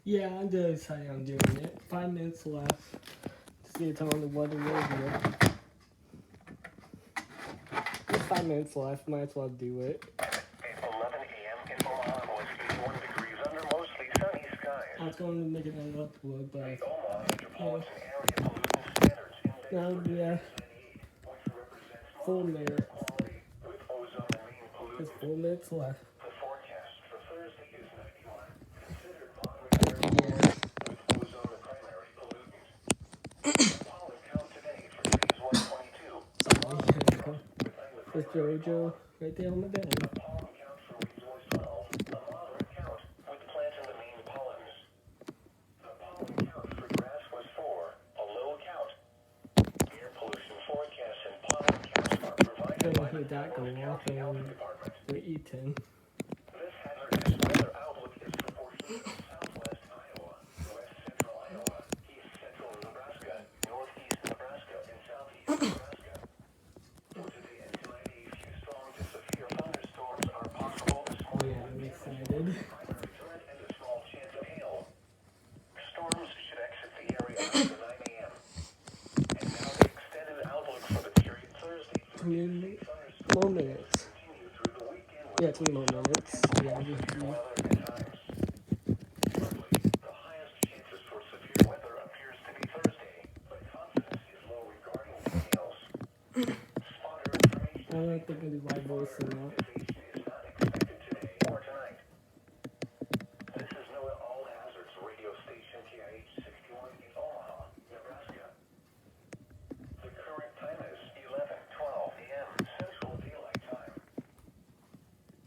Yeah, I'm just excited I'm doing it. 5 minutes left. See it's on the weather radio. Just 5 minutes left. Might as well do it. At 11 a.m. in Omaha was 81 degrees under mostly sunny skies. I was going to make it an upload, but The Omaha Metropolitan Area Pollutant Standards Index now for yeah, 98, which represents 4 minutes. quality with ozone and main Just pollutants. 4 minutes left. The forecast for Thursday is 91. Considered moderate air quality with ozone the primary pollutant. The pollen count today for Cities 122. There's JoJo right there on the bed. The pollen count for Reeds was 12, a moderate count with plant and the main pollens. The pollen count for grass was 4, a low count. Air pollution forecasts and pollen counts are provided by the that go County off Health and Department. we're eating. This hazardous weather outlook is proportionate to southwest Iowa, west central Iowa, east central Nebraska, northeast Nebraska, and southeast Nebraska. For today and tonight, a few strong to severe thunderstorms are possible this morning. Yeah, I'm excited. Primary threat and a small chance of hail. Storms should exit the area after 9 a.m. And now the extended outlook for the period Thursday through Tuesday. More minutes. Continue through the weekend with Yeah, 3 more minutes. Yeah, just severe do. weather at times. Shortly, the highest chances for severe weather appears to be Thursday, but confidence is low regarding details. Spotter information. I don't think I do my voice enough. Is not expected today or tonight. This is NOAA All Hazards radio station KIH 61 in Omaha, Nebraska. The current time is 11:12 a.m. Central Daylight Time.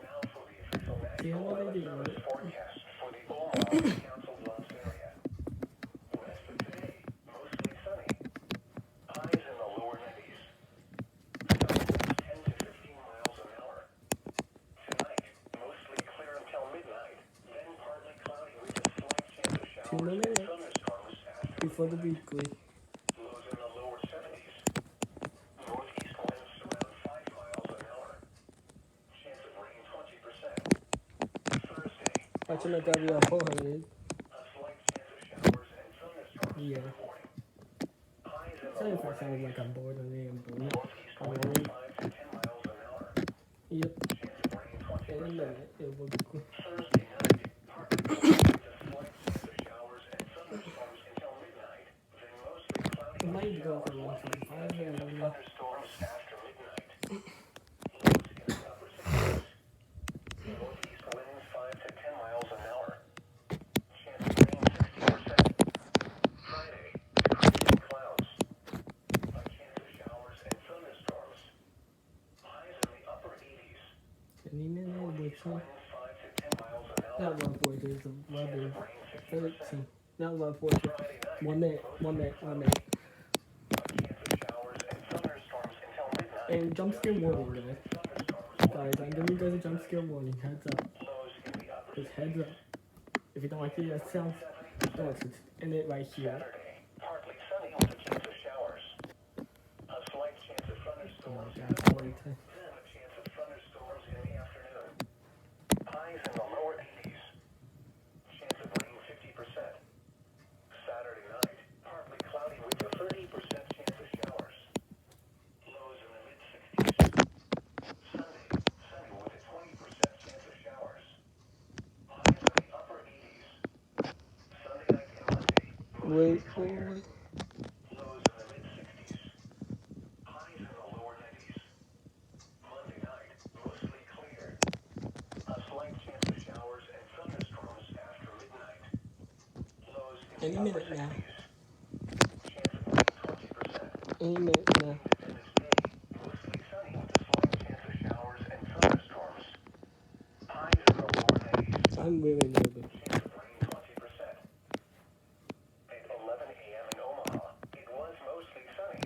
Now for the official National Weather Service forecast for the Omaha Council Bluffs area. West of today, mostly sunny. Highs in the lower 90s. Southwinds 10 to 15 miles an hour. Tonight, mostly clear until midnight. Then partly cloudy with a slight chance of 2 showers more and minutes thunderstorms after before the weekly. lows in the lower 70s. Northeast winds around 5 miles an hour. Chance of rain 20%. Thursday, Watching my W 400. a slight chance of showers and thunderstorms Yeah. in the morning. Highs in the Sorry if lower I sound 90s. like I'm bored. I am bored. Northeast winds 5 to 10 miles an hour. Yep. Chance of rain In a 20%. minute, it will be cool. Thursday night, partly cloudy with a slight chance of showers and thunderstorms until midnight. Then mostly cloudy It with might go for showers and 125. chance of Yeah, thunderstorms after midnight. Lows in the upper 60s. Northeast winds 5 to 10 miles an hour. Chance of rain 60%. Friday, decreasing clouds. A chance of showers and thunderstorms. Highs in the upper 80s. any minute, Northeast which one? winds 5 to 10 miles an hour. Not 140, it's 11. Chance of rain 50%. 13. Not 140. Friday night, 1 minute, 1 minute, 1 minute. a chance of showers and thunderstorms until midnight. And jump scare warning, guys. Thunderstorms. Guys, I'm giving you guys a jump scare warning. Heads up. Lows in the upper Just heads up. If you don't like it, that sounds. No, it's end it right here. Saturday, partly sunny with a chance of showers. A slight chance of Oh my thunderstorms. god, it's already time. Then a chance of thunderstorms in the afternoon. Highs in the lower 80s. Chance of rain 50%. Saturday night, partly cloudy with a 30% chance of showers. Lows in the mid-60s. Sunday, sunny with a 20% chance of showers. Highs in the upper 80s. Sunday night and Monday, mostly clear. Lows in the mid-60s. Highs in the lower 90s. Monday night, mostly clear. A slight chance of showers and thunderstorms after midnight. Lows in Any the upper minute now. 60s. Chance of rain 20%. Any minute now. Independence Day, mostly sunny with a slight chance of showers and thunderstorms. Highs in the lower 90s. I'm really nervous. Chance of rain 20%. At 11 a.m. in Omaha, it was mostly sunny.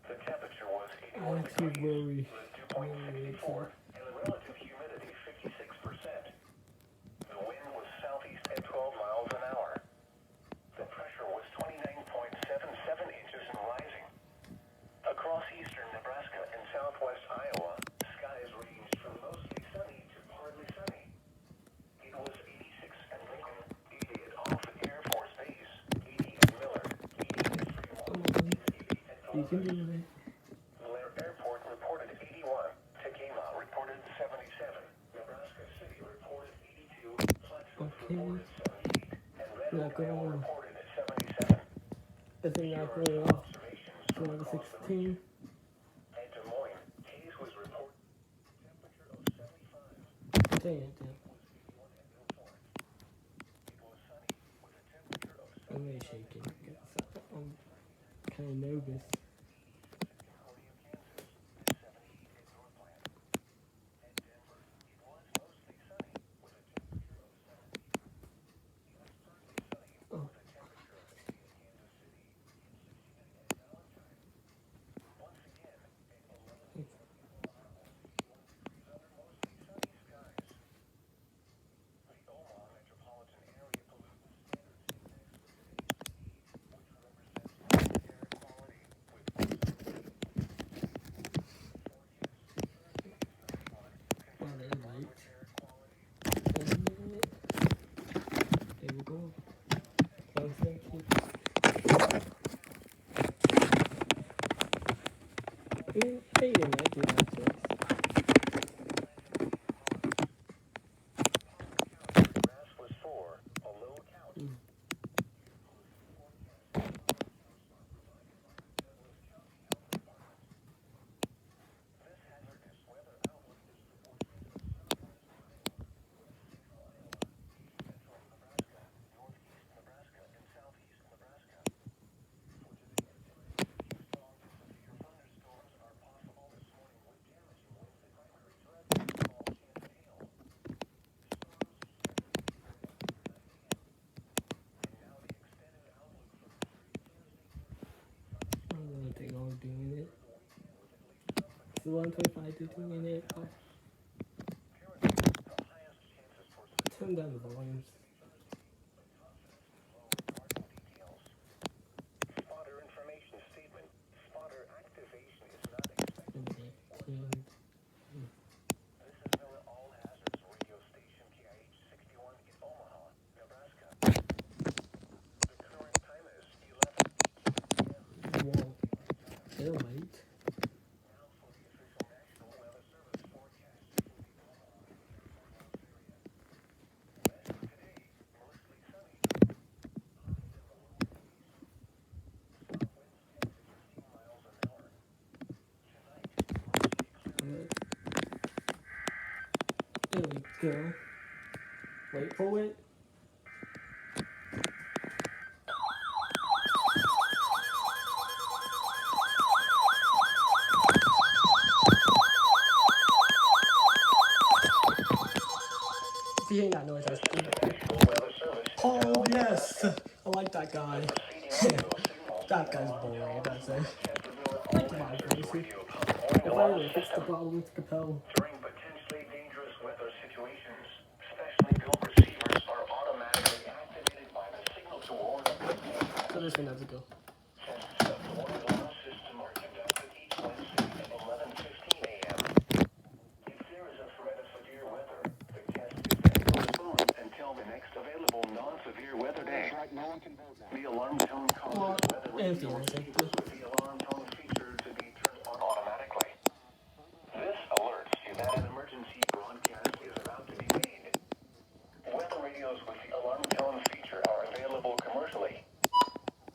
The temperature was I 81 actually degrees. worry. The dew point 64, and the relative humidity 56%. The wind was southeast at 12 miles an hour. The pressure was 29.77 inches and rising. Across eastern Nebraska and southwest Iowa, skies ranged from mostly sunny to partly sunny. It was 86 You can do it. Blair Airport reported 81. Tacoma reported 77. Nebraska City reported 82. Plattsburgh reported 78. And Red Whale reported 77. This is not Pure going off. observations So from number across the 16. region. At Des Moines, Hayes was reported temperature of 75. Dang it, damn. Was 81 at Mill Forest. It was sunny with a temperature of I'm really 79 shaking. degrees. I'm kind of nervous. Concordia, Kansas, 78 at Northland. At Denver, it was mostly sunny with a temperature of 70. It was partly sunny Oh. with a temperature of 80 at Kansas City and 69 at Valentine. Once again, at 11 a.m. in Omaha was 81 degrees under mostly sunny skies. The Omaha metropolitan area pollutant standards index was at a C, which represents good air quality with Wow, that is light. air quality. 1 minute. There we go. 117. Hey, I do have this. Grass was 4, a low count. This hazardous weather outlook is for portions of southwest Iowa, central Nebraska, northeast Nebraska, and southeast Nebraska. For today and tonight, few strong to severe thunderstorms are possible this morning with damaging winds. The primary threat is a small chance of hail. Storms expected to be right after 9 a.m. And now the extended outlook for Thursday, I don't know what they're all doing it. It's 125 to 2 minutes. Oh, the highest chances for turn down the volumes. details. Spotter information statement. Spotter activation is not expected. Number 18. This is Miller All Hazards radio station KIH 61 in Omaha, Nebraska. The current time is 11:18 p.m. Whoa. They're light. Now for the official National Weather Service forecast for the Omaha and Clear Farmhouse area. West today, mostly sunny. Highs in the low 80s. South winds 10 to 15 miles an hour. Tonight, mostly clear. There we go. Wait for it. If you hear that noise, that's National Weather Service. oh yes, I like that guy. That guy's boring, that's it. Like my voice. If I really fix the problem with Capel. During potentially dangerous weather situations, specially built receivers are automatically activated by the signal to warn of So this one has to go. tests of the warning alarm system are conducted each Wednesday at 11:15 a.m. If there is a threat of severe weather, the test is then postponed until the next available non-severe weather day. The alarm tone causes weather radio receivers with the alarm tone feature to be turned on automatically. This alerts you that an emergency broadcast is about to be made. Weather radios with the alarm tone feature are available commercially.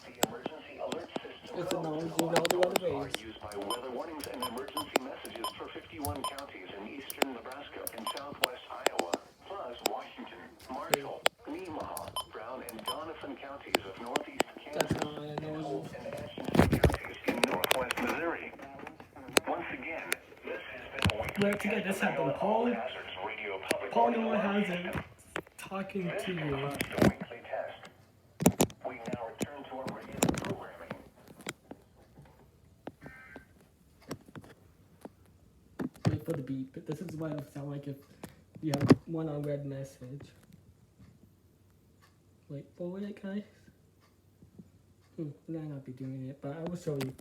The emergency alert system It's a codes non-zero all the weather are waves. used by weather warnings and emergency messages for 51 counties in eastern Nebraska and southwest Iowa, plus Washington, Marshall, Nemaha, Brown, and Doniphan counties of northeast That's Kansas, how I know Holt it. and Atchison counties in northwest Missouri. Once again, this has been a weekly Where to get this happen, Paul? Hazards Radio Public Paul Warning Newman Alarm has it. System. Talking This to you. concludes the weekly test. We now return to our regular programming. Wait for the beep. But this is what it would sound like if you have one unread message. Wait for it, guys. Might not be doing it, but I will show you.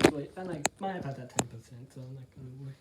Just wait. My iPad's at 10%, so I'm not gonna worry.